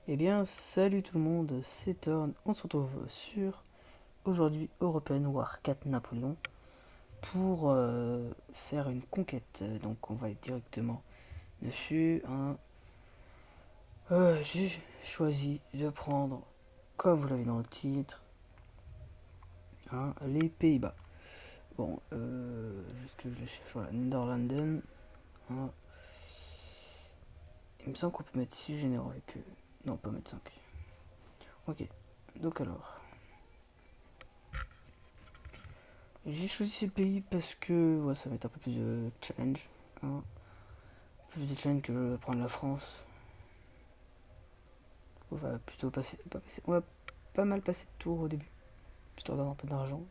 Eh bien, salut tout le monde, c'est Thorn. On se retrouve sur aujourd'hui European War 4 Napoléon pour faire une conquête. Donc, on va être directement dessus. Hein. J'ai choisi de prendre, comme vous l'avez dans le titre, hein, les Pays-Bas. Bon, juste que je le cherche. Voilà, Netherlanden. Hein. Il me semble qu'on peut mettre 6 généraux avec eux. Non, on peut mettre 5. Ok, donc alors. J'ai choisi ces pays parce que ouais, ça va être un peu plus de challenge. Hein. Plus de challenge que prendre la France. On va plutôt on va pas mal passer de tours au début, histoire d'avoir un peu d'argent.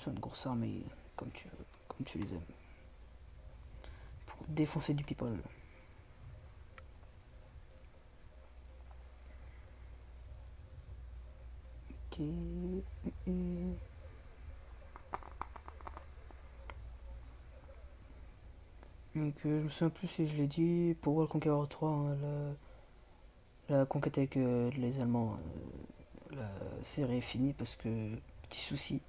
Sur une grosse armée comme tu les aimes. Pour défoncer du people. Ok. Donc je me souviens plus si je l'ai dit, pour World Conqueror 3, hein, la conquête avec les Allemands, la série est finie parce que petit souci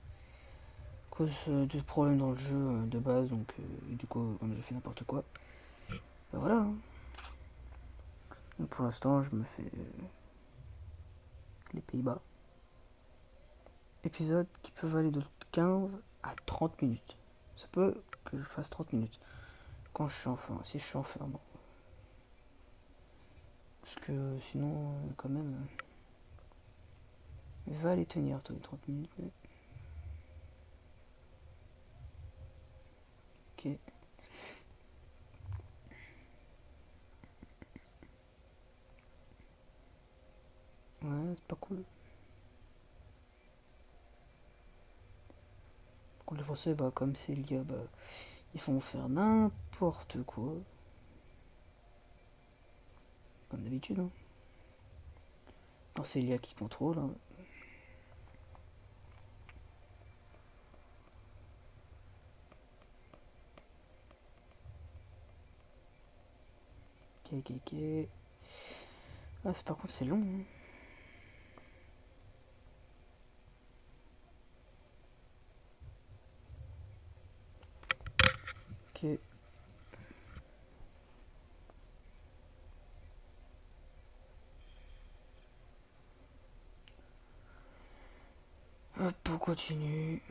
cause de problèmes dans le jeu de base, donc du coup, comme j'ai fait n'importe quoi, ben voilà. Hein. Donc, pour l'instant, je me fais les Pays-Bas. Épisode qui peuvent aller de 15 à 30 minutes. Ça peut que je fasse 30 minutes quand je suis enfin, si je suis enfermant. Parce que sinon, quand même, va les tenir, toi, les 30 minutes. Ok. Ouais, c'est pas cool. Par contre, les Français, bah, comme c'est le gars, bah, ils font faire n'importe quoi. Comme d'habitude. Hein. Quand c'est l'IA qui contrôle. Hein. Ok, ok, ok. Ah, par contre, c'est long. Hein. Ok. Hop, on continue.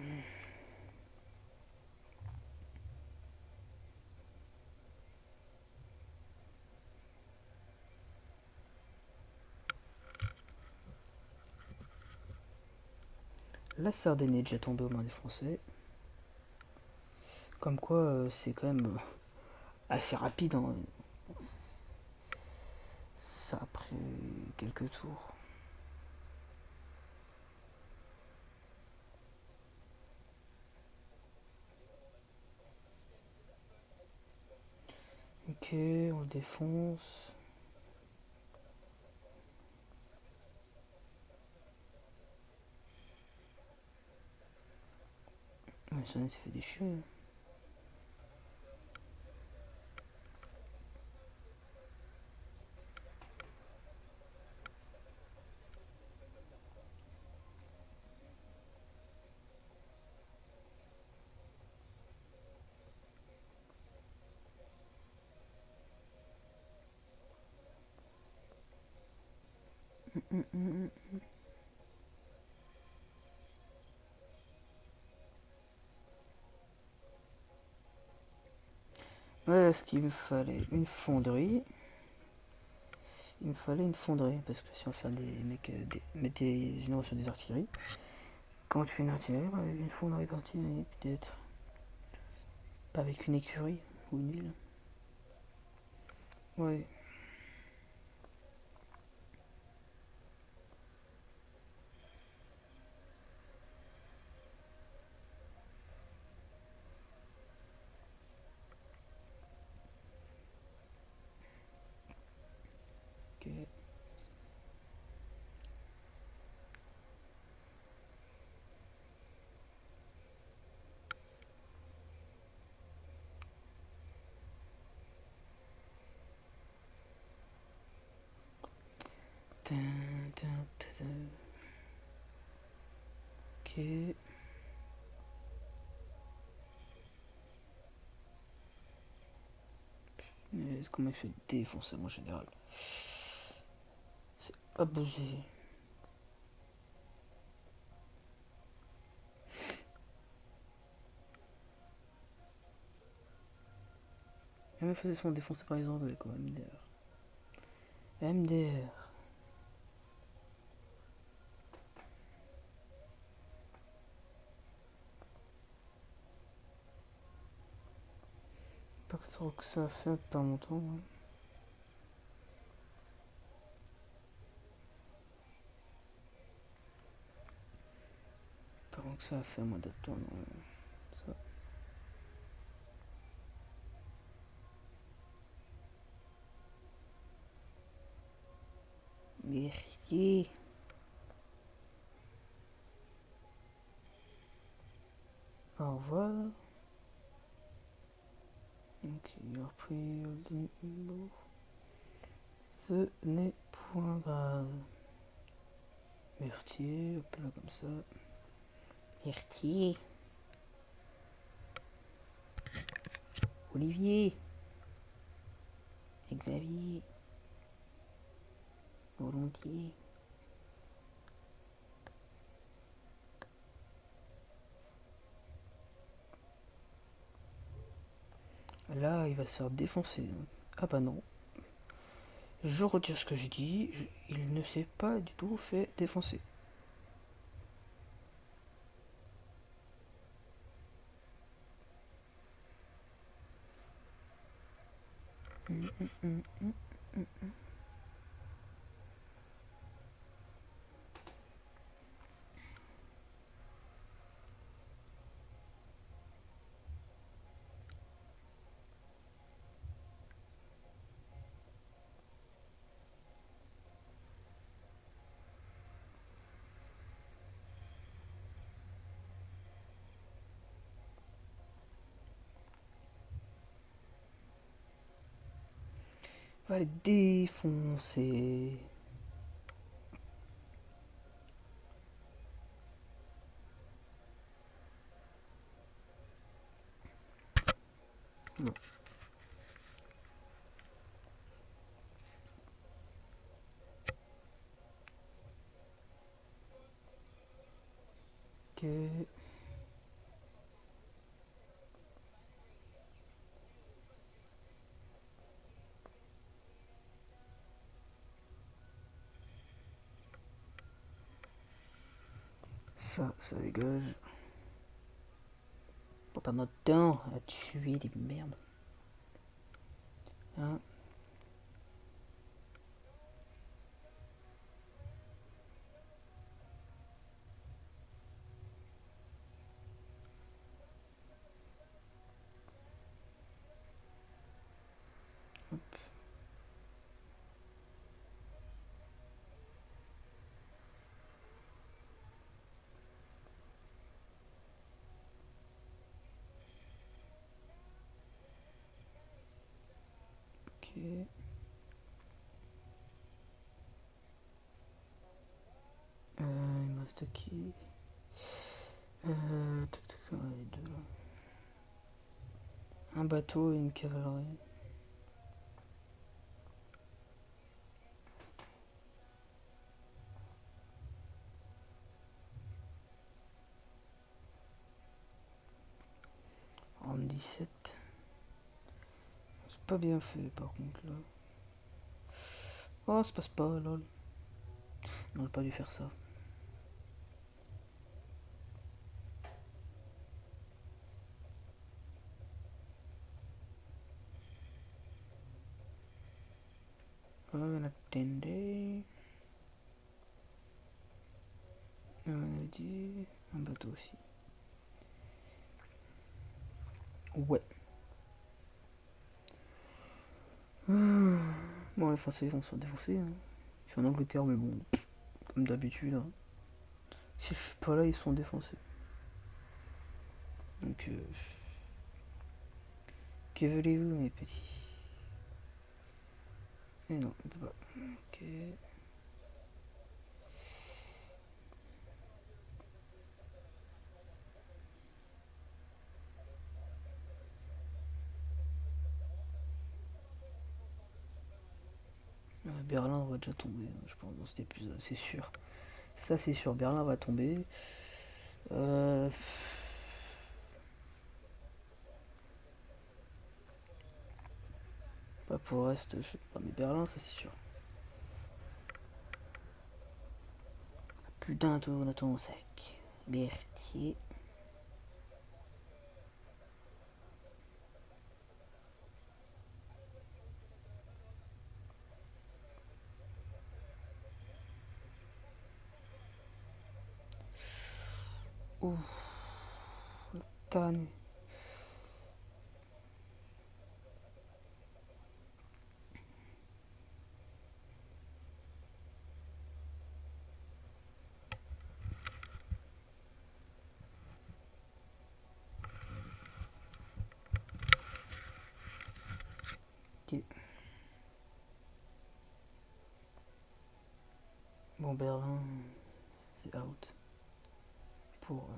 La Sardaigne est déjà tombée aux mains des Français. Comme quoi, c'est quand même assez rapide. Hein. Ça a pris quelques tours. Ok, on le défonce. Ouais, ça s'est fait déchirer. Ouais, ce qu'il me fallait une fonderie. Il me fallait une fonderie parce que si on fait des mecs, mettre des généraux sur des artilleries, comment tu fais une artillerie? Bah, avec une fonderie d'artillerie peut-être. Pas avec une écurie ou une ville. Ouais. Ok. Ok. Comment il fait défoncer mon général? C'est abusé. Il me faisait se faire défoncer par les Anglais quoi, MDR. MDR. Pas trop que ça a fait pas longtemps. Hein. Pas que ça a fait moins de temps. Ça. Merci. Au revoir. Ok, il a repris le niveau. Ce n'est point grave. Mertier, hop là comme ça. Mertier. Olivier. Xavier. Volontiers. Là, il va se faire défoncer. Ah bah non. Je retire ce que j'ai dit. Il ne s'est pas du tout fait défoncer. Va les défoncer. Non. Ok. Ça dégage. Pas perdre notre temps à tuer des merdes. Hein. Ok. Il me reste qui les deux là. Un bateau et une cavalerie. En 17. C'est pas bien fait par contre là. Oh, ça passe pas, lol. On aurait pas dû faire ça. On a attendé. On a dit un bateau aussi. Ouais. Bon, les Français vont se faire défoncer. Hein. Je suis en Angleterre, mais bon, comme d'habitude. Hein. Si je suis pas là, ils sont défoncés. Donc, que voulez-vous, mes petits? Et non, on peut pas. Ok. Berlin va déjà tomber, je pense, dans cet épisode, c'est sûr. Ça, c'est sûr, Berlin va tomber. Euh... Pas pour le reste, je sais pas, mais Berlin, ça c'est sûr. Plus d'un tour de ton sec. Berthier. Ouf, Tanné. Ok. Bon, Berlin, c'est out. Pour.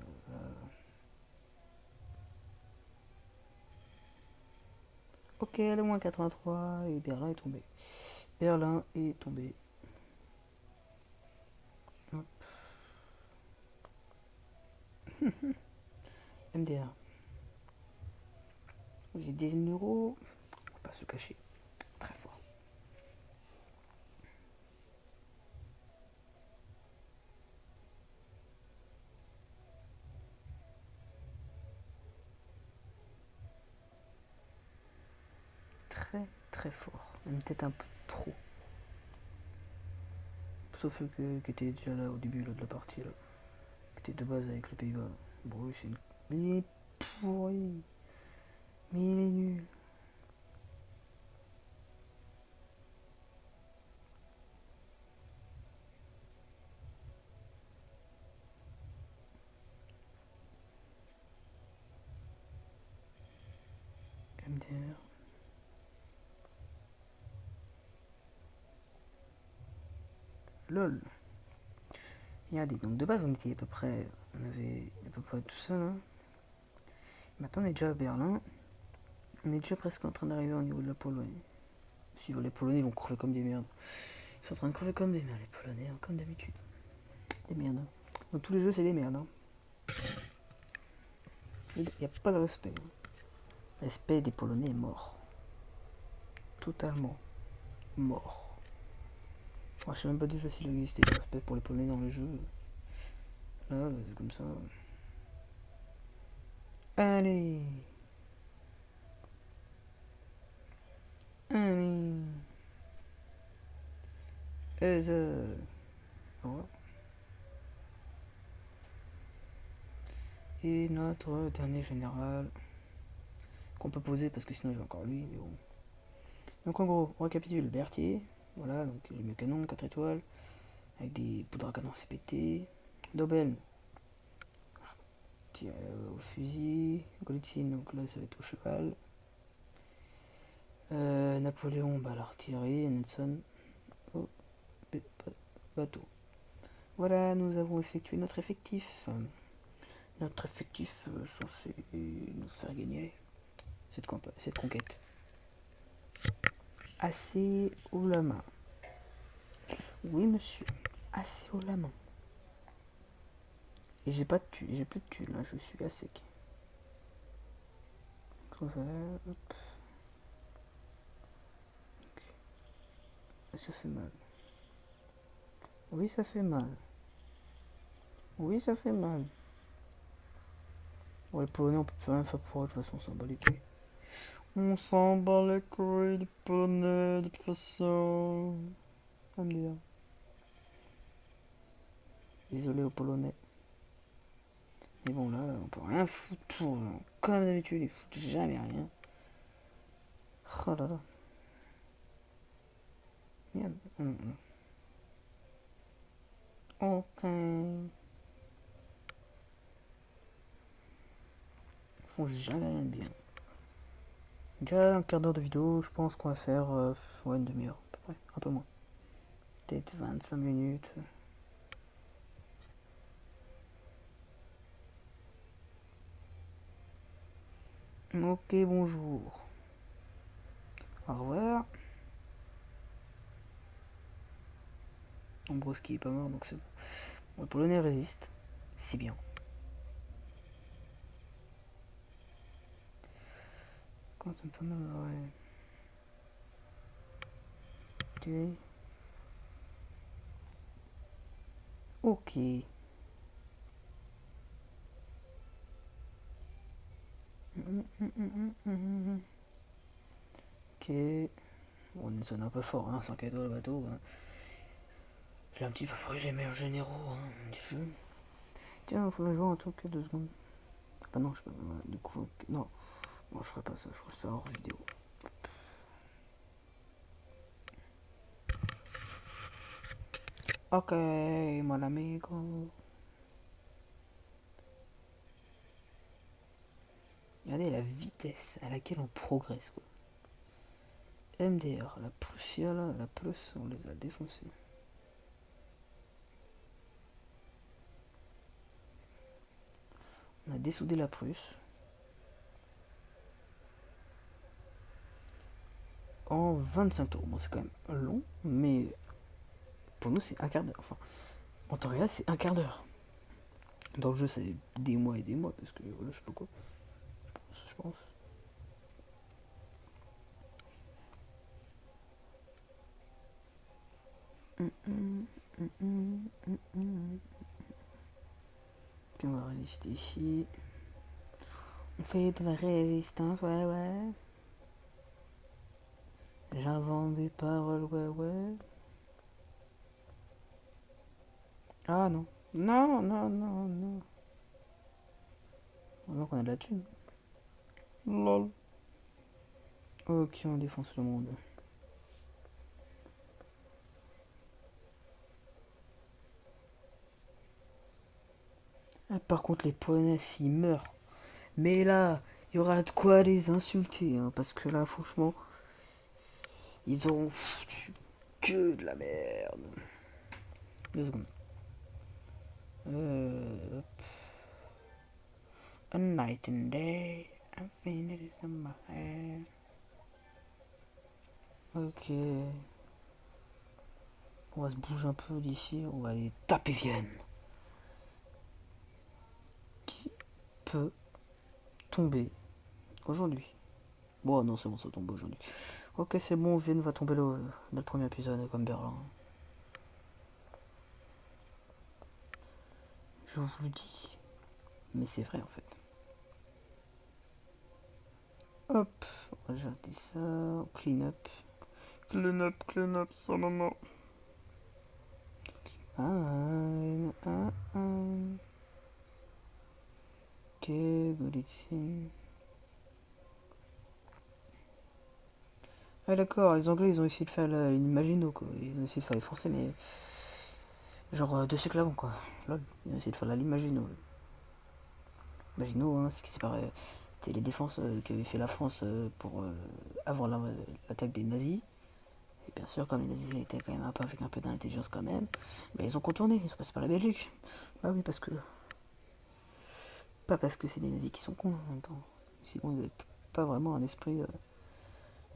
Ok, le moins 83 et Berlin est tombé. Berlin est tombé. Hop. MDR. J'ai des neuros. On va pas se cacher. Très fort. Très très fort. Même peut-être un peu trop. Sauf qui était déjà là au début là, de la partie là. Qui était de base avec le Pays-Bas. Bon, oui, c'est une. Il est pourri. Mais il est nul. MDR. LOL. Regardez, donc de base on était à peu près. On avait à peu près tout ça là. Maintenant on est déjà à Berlin. On est déjà presque en train d'arriver au niveau de la Pologne. Si les Polonais vont crever comme des merdes. Ils sont en train de crever comme des merdes, les Polonais, hein, comme d'habitude. Des merdes. Dans tous les jeux, c'est des merdes. Hein. Il n'y a pas de respect. Le respect des Polonais est mort. Totalement mort. Moi, je sais même pas déjà s'il existait du respect pour les Polonais dans le jeu. Là, c'est comme ça. Allez. Allez. Voilà. Et notre dernier général. Qu'on peut poser parce que sinon j'ai encore lui. Mais bon. Donc en gros, on récapitule. Berthier. Voilà, donc le canon, 4 étoiles. Avec des poudres à canon CPT. Dobel, au fusil. Golitsyn, donc là ça va être au cheval. Napoléon, bah, l'artillerie. Nelson, au bateau. Voilà, nous avons effectué notre effectif. Notre effectif censé nous faire gagner cette conquête. Assez haut la main. Oui, monsieur. Assez haut la main. Et j'ai pas de thunes, j'ai plus de thunes, là, je suis à sec. Hop. Ça fait mal. Oui, ça fait mal. Oui, ça fait mal. Bon, les Polonais, on peut plus rien faire pour eux, de toute façon, on s'en bat les couilles. On s'en bat les couilles, les Polonais, de toute façon. On me dit. Désolé aux Polonais. Mais bon, là, on peut rien foutre pour eux. Comme d'habitude, ils foutent jamais rien. Oh là là. Merde. Ok. Ils font jamais rien de bien. Déjà un quart d'heure de vidéo, je pense qu'on va faire ouais, une demi-heure à peu près, un peu moins. Peut-être 25 minutes. Ok, bonjour. Au revoir. Ambroski est pas mort, donc c'est bon. Bon, les Polonais résistent. C'est bien. Quand ça me fait mal, ouais. Ok. Ok. Bon, on sonne un peu fort, hein, 5 étoiles le bateau. Hein. J'ai un petit peu pris les meilleurs généraux hein, du jeu. Tiens, il faudrait jouer un truc 2 secondes. Ah non, je peux pas. Du coup, non. Bon, je ferai pas ça, je ferai ça hors vidéo. Ok, mon amigo. Regardez la vitesse à laquelle on progresse, quoi. MDR, la Prussia, là, la Plus, on les a défoncés. On a dessoudé la Prusse en 25 tours. Bon, c'est quand même long, mais pour nous, c'est un quart d'heure. Enfin, en temps réel, c'est un quart d'heure. Dans le jeu, c'est des mois et des mois, parce que voilà, je sais pas quoi. Je pense. Puis on va résister ici. On fait de la résistance, ouais, ouais. J'invente des paroles, ouais, ouais. Ah non. Non, non, non, non. Donc on a de la thune. Lol. Ok, on défonce le monde. Ah, par contre, les Polonais, s'ils meurent. Mais là, il y aura de quoi les insulter. Hein, parce que là, franchement, ils ont foutu que de la merde. 2 secondes. A night and day. I'm feeling it in my head. Ok. On va se bouger un peu d'ici. On va aller taper Vienne. Qui peut tomber aujourd'hui? Bon, non, c'est bon, ça tombe aujourd'hui. Ok, c'est bon, Vienne va tomber dans le premier épisode, comme Berlin. Je vous le dis. Mais c'est vrai, en fait. Hop, on va jeter ça. Clean up. Clean up, ça maman. Ok, good ici. Ah d'accord, les Anglais ils ont essayé de faire une Maginot quoi. Ils ont essayé de faire les Français mais genre 2 siècles avant quoi. Lol, ils ont essayé de faire la Maginot. Maginot, hein, c'est ce qui séparait. C'était les défenses qu'avait fait la France pour avant l'attaque des nazis. Et bien sûr, comme les nazis étaient quand même un peu avec un peu d'intelligence quand même, bah, ils ont contourné, ils sont passés par la Belgique. Ah oui, parce que. Pas parce que c'est des nazis qui sont cons en même temps. Sinon, ils n'avaient pas vraiment un esprit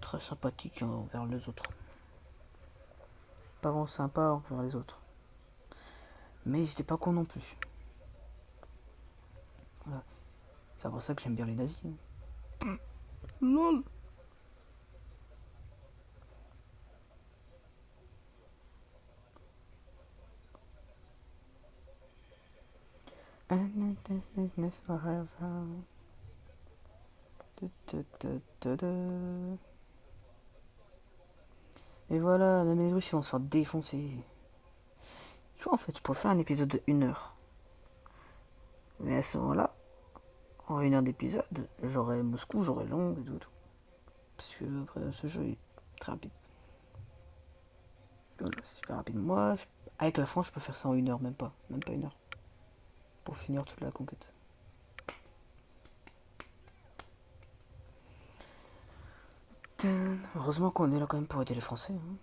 très sympathique envers les autres. Pas vraiment sympa envers les autres. Mais ils étaient pas cons non plus. Voilà. C'est pour ça que j'aime bien les nazis. LOL. Et voilà, même les Russes ils vont se faire défoncer. Tu vois, en fait, je pourrais faire un épisode de 1 heure. Mais à ce moment-là, en 1 heure d'épisode, j'aurai Moscou, j'aurai Londres et tout. Parce que après, ce jeu est très rapide. Voilà, c'est super rapide. Moi, avec la France, je peux faire ça en 1 heure, même pas. Même pas 1 heure. Pour finir toute la conquête. Heureusement qu'on est là quand même pour aider les Français. Hein,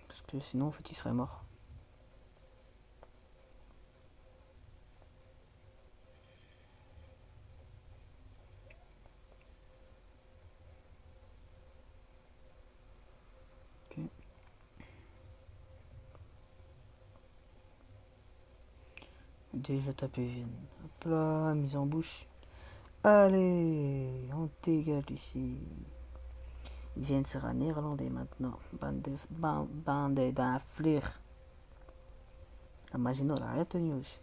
parce que sinon, en fait, ils seraient morts. Ok. déjà tapé Vienne. Hop là, mise en bouche. Allez, on dégage d'ici. Vienne sera néerlandais maintenant. Bande d'influre. La Maginot n'a rien tenu aussi.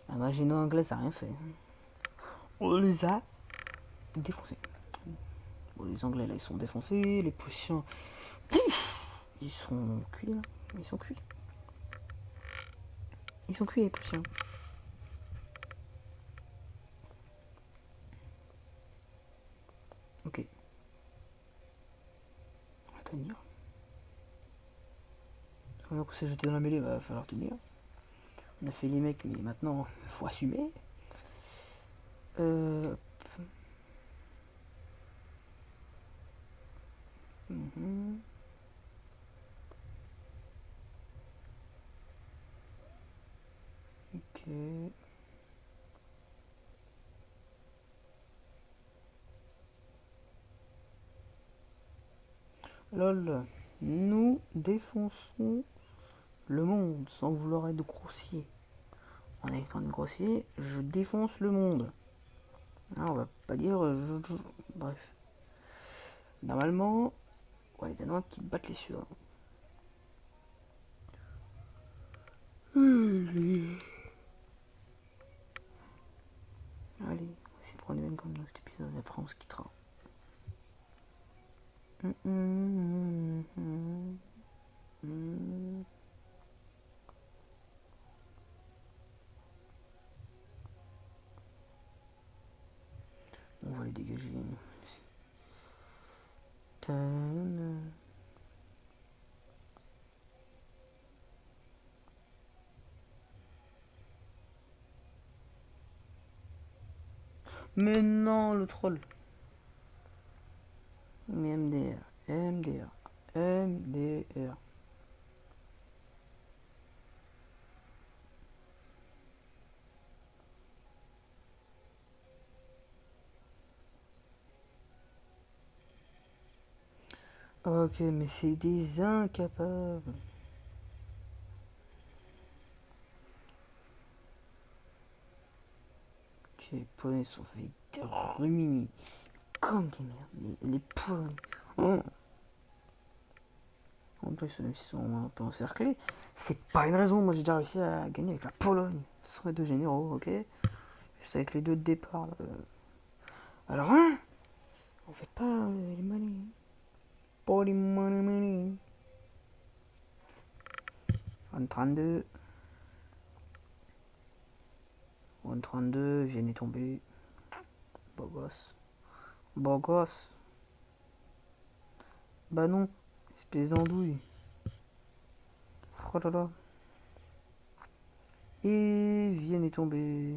La Maginot anglaise a rien fait. On les a défoncés. Bon, les Anglais là ils sont défoncés. Les Prussiens, ils sont cuits là. Ils sont cuits. Ils sont cuits les Prussiens. Ok. On va tenir. Maintenant qu'on s'est jeté dans la mêlée, va falloir tenir. On a fait les mecs, mais maintenant, il faut assumer. Euh... mhm. Ok. Lol. Nous défonçons le monde sans vouloir être grossier. En étant grossier, je défonce le monde. Ah, on va pas dire. Bref. Normalement, ouais, les Danois qui battent les Suédois. Allez, on va essayer de prendre une comme dans cet épisode, et après on se quittera. On va les dégager. Mais non, le troll. Mais MDR, MDR, MDR. Ok, mais c'est des incapables. Ok, les Polonais sont fait terminer comme des merdes. Les Polonais. Oh. En plus, même s'ils sont un peu encerclés, c'est pas une raison. Moi, j'ai déjà réussi à gagner avec la Pologne. Ce serait deux généraux, ok. Juste avec les deux de départ. Alors, hein, on fait pas les money. Pas les money. 32. 32, Vienne est tombé. Beau gosse. Beau gosse. Bah non, espèce d'andouille. Oh là là. Et Vienne est tombé.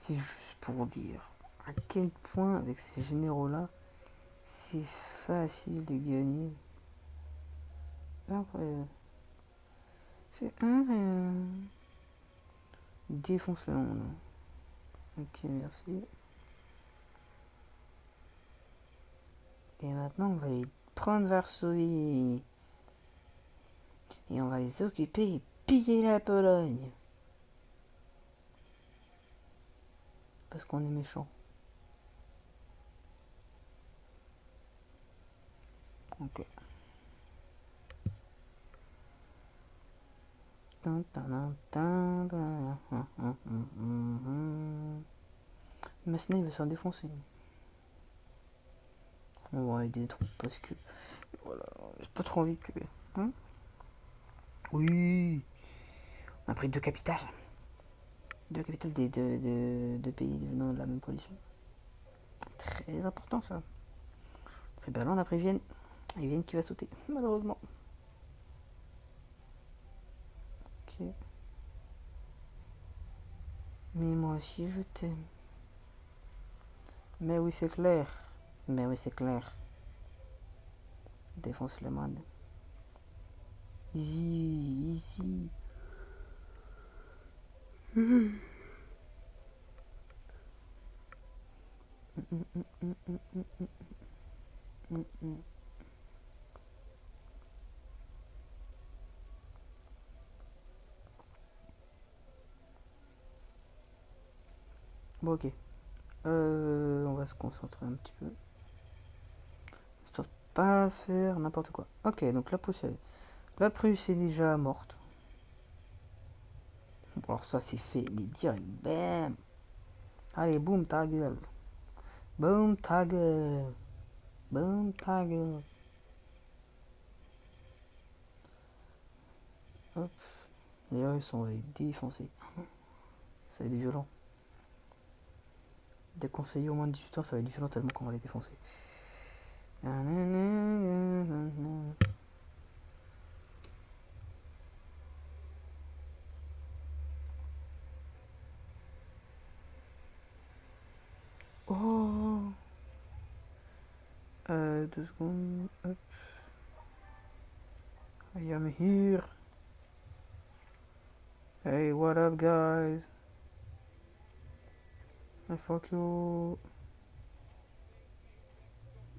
C'est juste pour dire à quel point avec ces généraux-là, c'est facile de gagner. Incroyable. C'est incroyable. Défonce le monde. Ok, merci. Et maintenant, on va les prendre Varsovie. Et on va les occuper et piller la Pologne. Parce qu'on est méchant. Ok. Massenet il va se faire défoncer. On va aider des troupes parce que voilà, j'ai pas trop envie que. Hein, oui, on a pris deux capitales. Deux capitales des deux pays venant de la même coalition. Très important ça. Après Berlin, on a pris Vienne. Et Vienne qui va sauter, malheureusement. Ok. Mais moi aussi je t'aime. Mais oui, c'est clair. Mais oui, c'est clair. Défonce le man. Easy, easy. Bon, ok. On va se concentrer un petit peu. Histoire de pas faire n'importe quoi. Ok, donc la Prusse est déjà morte. Bon, alors ça c'est fait, mais direct, bam. Allez, boum, ta gueule. Boum, ta gueule. Boum, ta gueule. Hop. D'ailleurs, ils sont défoncés. Ça va être violent. Déconseillé au moins de 18 ans, ça va être violent tellement qu'on va les défoncer. Oh, 2 secondes. Hop. I am here. Hey, what up, guys? I fuck you.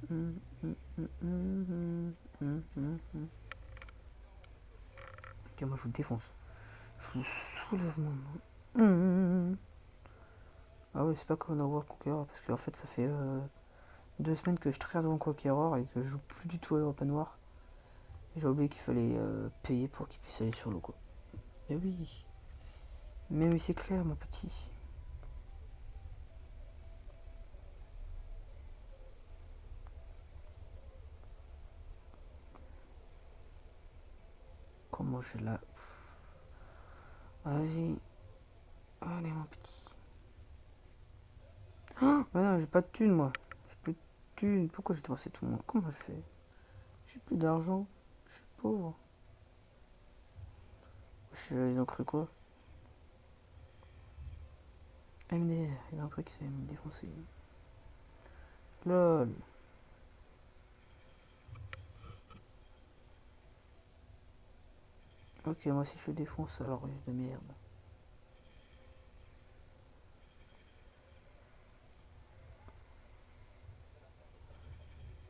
Mm, mm, mm, mm, mm, mm, mm. Ok, moi je vous défonce. Je vous soulève mon nom. Ah oui, c'est pas comme dans World Conqueror, parce qu'en fait ça fait 2 semaines que je traîne devant Conqueror et que je joue plus du tout à l'Europe Noir. J'ai oublié qu'il fallait payer pour qu'il puisse aller sur l'eau, quoi. Mais oui. Mais oui, c'est clair, mon petit. Comment je la... Vas-y. Allez, mon petit. Oh, bah non, j'ai pas de thunes, moi. J'ai plus de thunes. Pourquoi j'ai dépensé tout le monde? Comment je fais? J'ai plus d'argent. Je suis pauvre. Ils ont cru quoi? MDR. Il a cru qu'ils allaient me défoncer. LOL. Ok, moi si je défonce, alors russe de merde.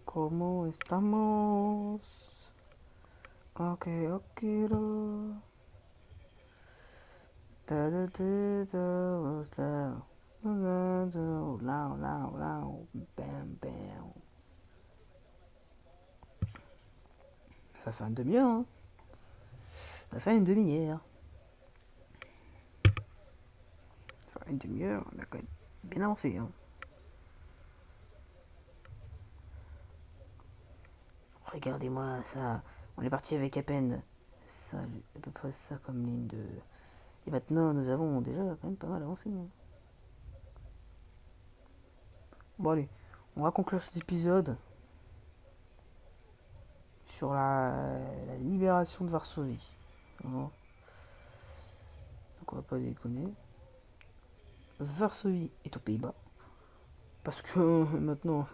¿Cómo estamos? Ok, ok, lo. Da da da da da. Lao, lao, lao. Bam, bam. Ça fait une demi-heure, hein. Ça fait une demi-heure. Ça fait une demi-heure, on a quand même bien avancé, hein. Regardez-moi ça. On est parti avec à peine ça, à peu près ça comme ligne de. Et maintenant, nous avons déjà quand même pas mal avancé, hein. Bon, allez, on va conclure cet épisode sur la libération de Varsovie. Donc, on va pas déconner. Varsovie est aux Pays-Bas. Parce que maintenant,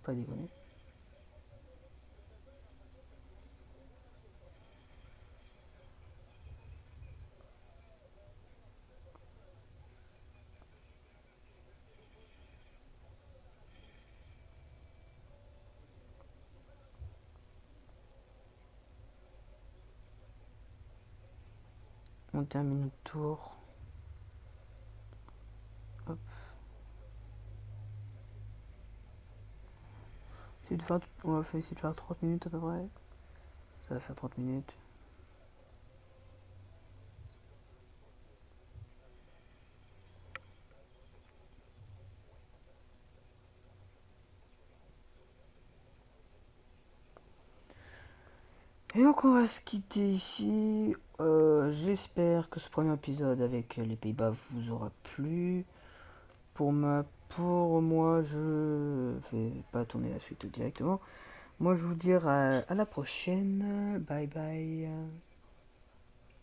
pas déconner. On termine notre tour. Hop. On va essayer de faire 30 minutes à peu près. Ça va faire 30 minutes. Et donc on va se quitter ici. J'espère que ce premier épisode avec les Pays-Bas vous aura plu. Pour moi, je vais pas tourner la suite directement. Moi, je vous dire à la prochaine. Bye bye.